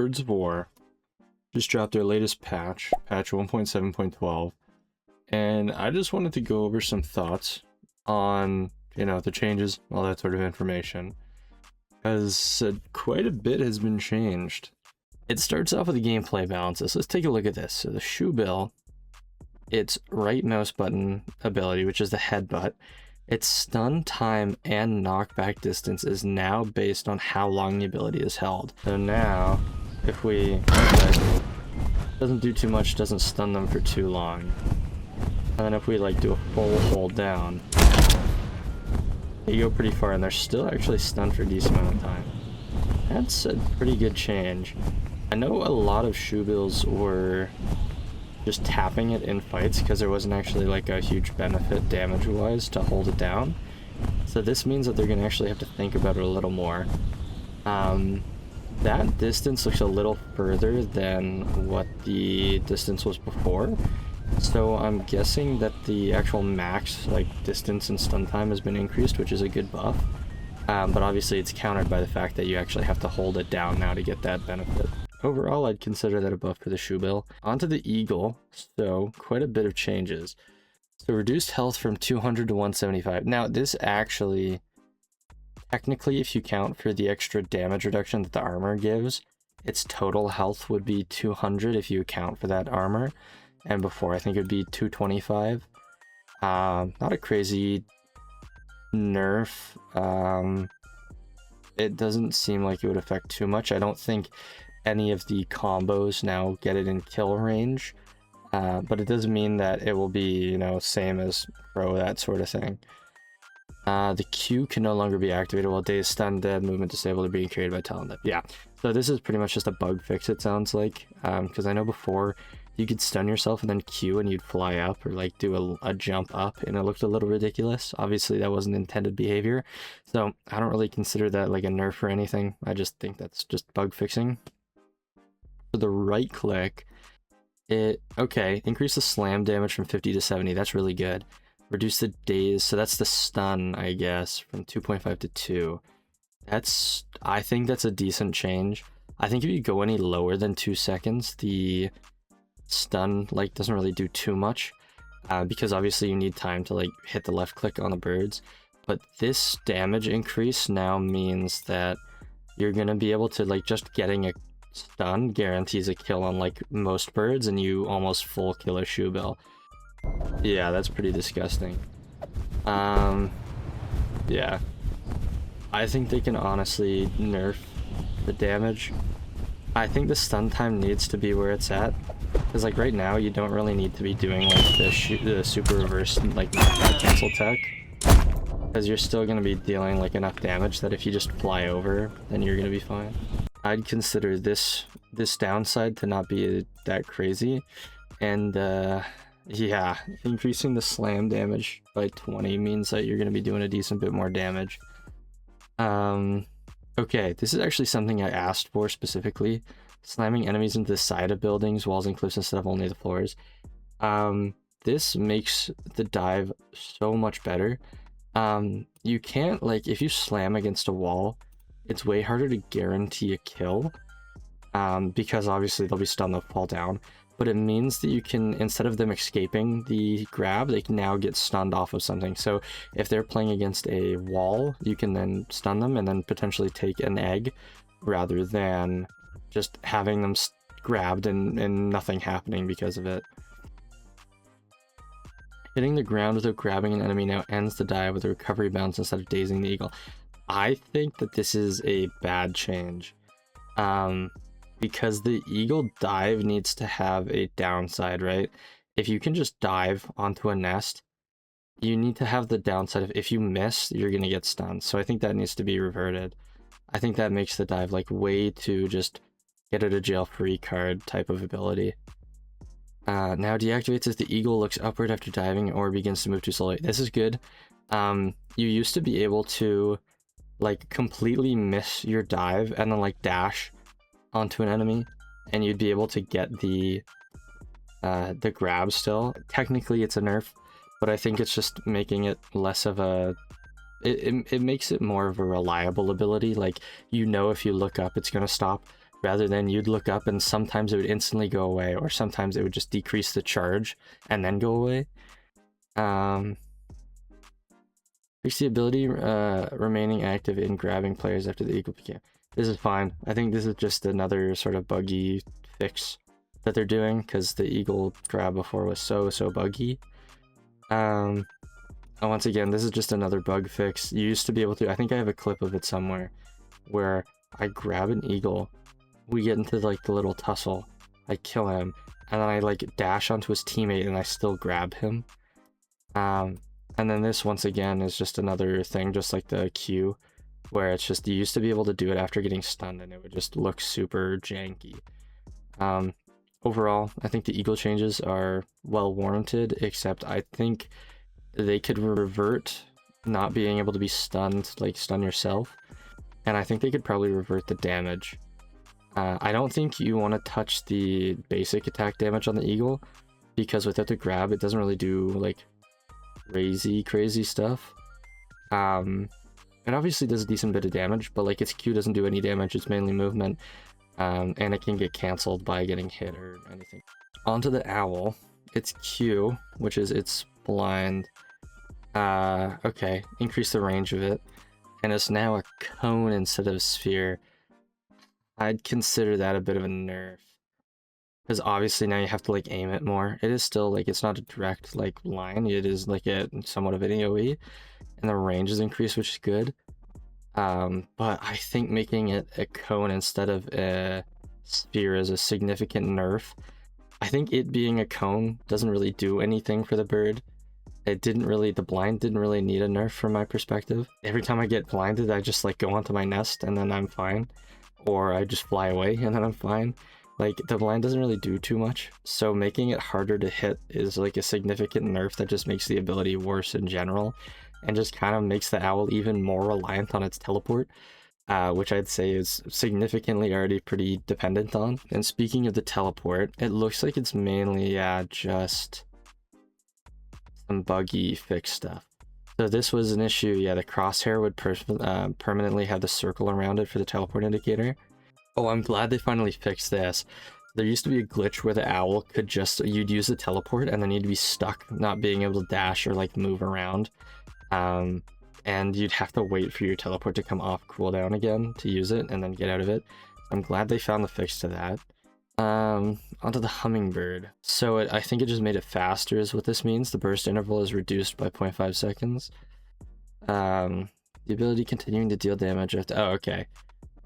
Birds of War just dropped their latest patch 1.7.12, and I just wanted to go over some thoughts on, the changes, all that sort of information, because quite a bit has been changed. It starts off with the gameplay balances. Let's take a look at this. So the Shoebill, its right mouse button ability, which is the headbutt, its stun time and knockback distance is now based on how long the ability is held. So now, if we... Okay, doesn't do too much, doesn't stun them for too long. And then if we do a full hold down, you go pretty far and they're still actually stunned for a decent amount of time. That's a pretty good change. I know a lot of Shoebills were just tapping it in fights because there wasn't actually a huge benefit damage-wise to hold it down. So this means that they're going to actually have to think about it a little more. That distance looks a little further than what the distance was before. So I'm guessing that the actual max distance and stun time has been increased, which is a good buff. But obviously it's countered by the fact that you actually have to hold it down now to get that benefit. Overall, I'd consider that a buff for the Shoebill. Onto the Eagle, so quite a bit of changes. So reduced health from 200 to 175. Now this actually, technically if you count for the extra damage reduction that the armor gives, its total health would be 200 if you account for that armor. And before I think it would be 225. Not a crazy nerf. It doesn't seem like it would affect too much. I don't think any of the combos now get it in kill range, but it does mean that it will be, same as pro, that sort of thing. The Q can no longer be activated while days stunned, dead, movement disabled, or being created by talent. Yeah, so this is pretty much just a bug fix, it sounds like, because I know before you could stun yourself and then Q and you'd fly up or do a jump up, and it looked a little ridiculous. Obviously that wasn't intended behavior, so I don't really consider that a nerf or anything. I just think that's just bug fixing. For the right click, increase the slam damage from 50 to 70. That's really good. Reduce the days, so that's the stun, I guess, from 2.5 to 2. I think that's a decent change. I think if you go any lower than 2 seconds, the stun doesn't really do too much, because obviously you need time to hit the left click on the birds. But this damage increase now means that you're gonna be able to just getting a stun guarantees a kill on most birds, and you almost full kill a Shoebill. Yeah, that's pretty disgusting. Yeah, I think they can honestly nerf the damage. I think the stun time needs to be where it's at, because right now you don't really need to be doing the super reverse cancel tech, because you're still going to be dealing enough damage that if you just fly over, then you're going to be fine. I'd consider this downside to not be that crazy, and yeah, increasing the slam damage by 20 means that you're going to be doing a decent bit more damage. Okay, this is actually something I asked for specifically. Slamming enemies into the side of buildings, walls, and cliffs instead of only the floors. This makes the dive so much better. You can't, if you slam against a wall, it's way harder to guarantee a kill, because obviously they'll be stunned, they'll fall down. But it means that you can, instead of them escaping the grab, they can now get stunned off of something. So if they're playing against a wall, you can then stun them and then potentially take an egg, rather than just having them grabbed and nothing happening because of it. Hitting the ground without grabbing an enemy now ends the dive with a recovery bounce instead of dazing the eagle. I think that this is a bad change, because the eagle dive needs to have a downside, right? If you can just dive onto a nest, you need to have the downside of if you miss, you're going to get stunned. So I think that needs to be reverted. I think that makes the dive way too just get out of jail free card type of ability. Now deactivates as the eagle looks upward after diving or begins to move too slowly. This is good. You used to be able to completely miss your dive and then dash onto an enemy, and you'd be able to get the grab still. Technically it's a nerf, but I think it's just making it less of a it makes it more of a reliable ability. If you look up, it's going to stop. rather than you'd look up and sometimes it would instantly go away, or sometimes it would just decrease the charge and then go away. Fix the ability remaining active in grabbing players after the eagle became. This is fine. I think this is just another sort of buggy fix that they're doing, because the eagle grab before was so buggy. And once again, this is just another bug fix. You used to be able to, I think I have a clip of it somewhere, where I grab an eagle, we get into like the little tussle, I kill him, and then I like dash onto his teammate and I still grab him. And then this once again is just another thing, just like the Q, where it's just you used to be able to do it after getting stunned and it would just look super janky. Overall, I think the eagle changes are well warranted, except I think they could revert not being able to be stunned, like stun yourself, and I think they could probably revert the damage. I don't think you want to touch the basic attack damage on the eagle, because without the grab, it doesn't really do like crazy stuff. It obviously does a decent bit of damage, but like its Q doesn't do any damage, it's mainly movement, and it can get cancelled by getting hit or anything. Onto the owl, its Q, which is its blind, okay, increase the range of it, and it's now a cone instead of a sphere. I'd consider that a bit of a nerf, because obviously now you have to like aim it more. It is still like, it's not a direct like line, it is like a somewhat of an AoE, and the range is increased, which is good. But I think making it a cone instead of a sphere is a significant nerf. I think it being a cone doesn't really do anything for the bird. It didn't really, the blind didn't really need a nerf from my perspective. Every time I get blinded, I just like go onto my nest and then I'm fine. Or I just fly away and then I'm fine. Like, the blind doesn't really do too much, so making it harder to hit is like a significant nerf that just makes the ability worse in general, and just kind of makes the owl even more reliant on its teleport, which I'd say is significantly already pretty dependent on. And speaking of the teleport, it looks like it's mainly just some buggy fix stuff. So this was an issue, yeah, the crosshair would permanently have the circle around it for the teleport indicator. Oh, I'm glad they finally fixed this. There used to be a glitch where the owl could just, you'd use the teleport and then you'd be stuck not being able to dash or like move around. And you'd have to wait for your teleport to come off cooldown again to use it and then get out of it. I'm glad they found the fix to that. Onto the Hummingbird. So I think it just made it faster is what this means. The burst interval is reduced by 0.5 seconds. The ability continuing to deal damage after, oh, okay.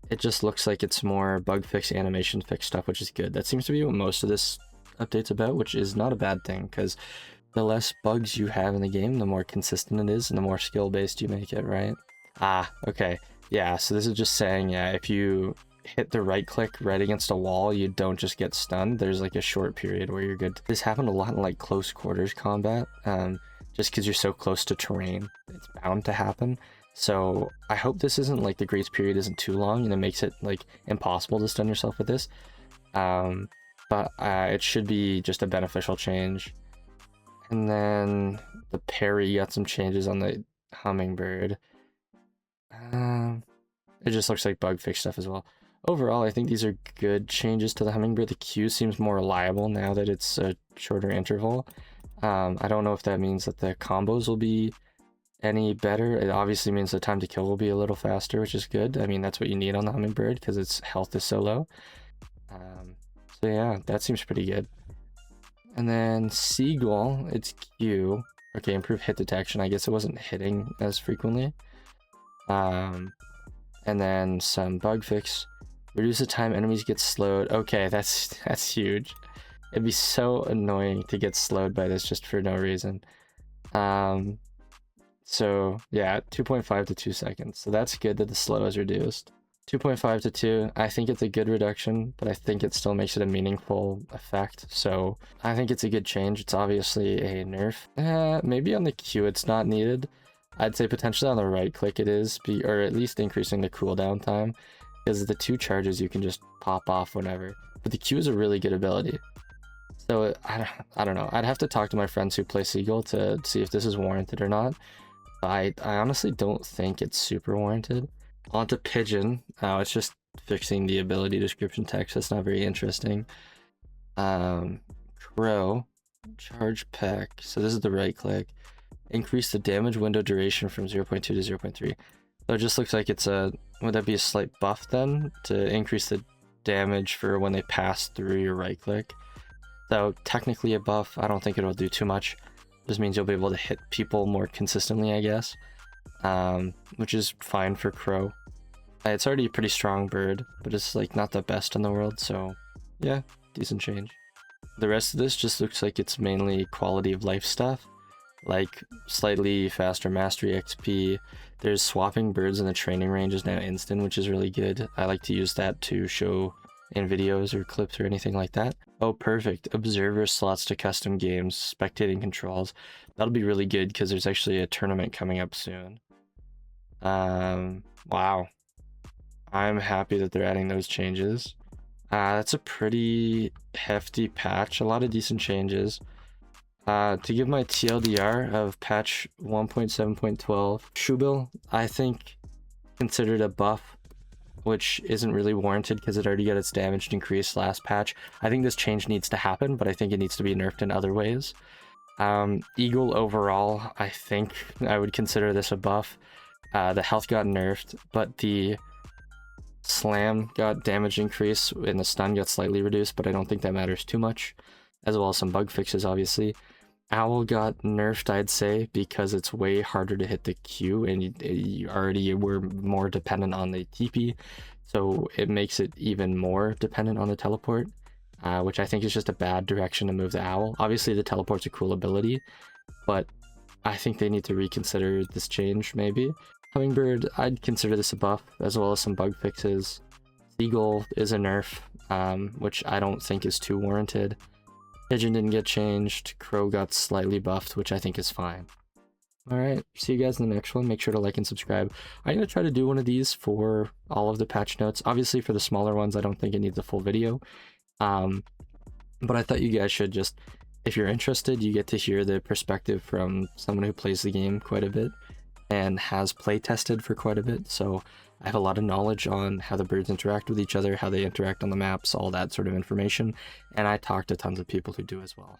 It just looks like it's more bug fix, animation fix stuff, which is good. That seems to be what most of this update's about, which is not a bad thing, because the less bugs you have in the game, the more consistent it is, and the more skill-based you make it, right? Ah, okay. Yeah, so this is just saying, yeah, if you hit the right click right against a wall, you don't just get stunned. There's like a short period where you're good. This happened a lot in like close quarters combat, just because you're so close to terrain. It's bound to happen. So I hope this isn't like the grace period isn't too long and it makes it like impossible to stun yourself with this. But it should be just a beneficial change. And then the parry got some changes on the Hummingbird. It just looks like bug fix stuff as well. Overall, I think these are good changes to the Hummingbird. The Q seems more reliable now that it's a shorter interval. I don't know if that means that the combos will be any better. It obviously means the time to kill will be a little faster, which is good. I mean, that's what you need on the Hummingbird because its health is so low. So yeah, that seems pretty good. And then Seagull, its Q. Okay, improve hit detection. I guess it wasn't hitting as frequently. And then some bug fix. Reduce the time enemies get slowed. Okay, that's huge. It'd be so annoying to get slowed by this just for no reason. So yeah, 2.5 to 2 seconds. So that's good that the slow is reduced. 2.5 to 2, I think it's a good reduction, but I think it still makes it a meaningful effect. So I think it's a good change. It's obviously a nerf. Maybe on the Q it's not needed. I'd say potentially on the right click it is, or at least increasing the cooldown time, because the 2 charges you can just pop off whenever. But the Q is a really good ability. So I don't know. I'd have to talk to my friends who play Seagull to see if this is warranted or not. I honestly don't think it's super warranted. Onto Pigeon. It's just fixing the ability description text. That's not very interesting. Crow, charge pack. So this is the right click. Increase the damage window duration from 0.2 to 0.3. So it just looks like it's a, would that be a slight buff then to increase the damage for when they pass through your right click? So technically a buff. I don't think it'll do too much. Just means you'll be able to hit people more consistently, I guess. Which is fine for Crow. It's already a pretty strong bird, but it's like not the best in the world, so yeah, decent change. The rest of this just looks like it's mainly quality of life stuff, like slightly faster mastery XP. There's swapping birds in the training range is now instant, which is really good. I like to use that to show in videos or clips or anything like that. Oh, perfect. Observer slots to custom games, spectating controls. That'll be really good because there's actually a tournament coming up soon. Wow. I'm happy that they're adding those changes. That's a pretty hefty patch, a lot of decent changes. To give my TLDR of patch 1.7.12, Shoebill, I think, considered a buff, which isn't really warranted because it already got its damage increased last patch. I think this change needs to happen, but I think it needs to be nerfed in other ways. Eagle overall, I think I would consider this a buff. The health got nerfed, but the slam got damage increase and the stun got slightly reduced, but I don't think that matters too much, as well as some bug fixes, obviously. Owl got nerfed, I'd say, because it's way harder to hit the Q, and you already were more dependent on the TP, so it makes it even more dependent on the teleport, which I think is just a bad direction to move the Owl. Obviously, the teleport's a cool ability, but I think they need to reconsider this change, maybe. Hummingbird, I'd consider this a buff, as well as some bug fixes. Seagull is a nerf, which I don't think is too warranted. Pigeon didn't get changed. Crow got slightly buffed, which I think is fine. Alright, see you guys in the next one. Make sure to like and subscribe. I'm going to try to do one of these for all of the patch notes. Obviously, for the smaller ones, I don't think it needs a full video. But I thought you guys should just, if you're interested, you get to hear the perspective from someone who plays the game quite a bit and has play tested for quite a bit. So I have a lot of knowledge on how the birds interact with each other, how they interact on the maps, all that sort of information. And I talk to tons of people who do as well.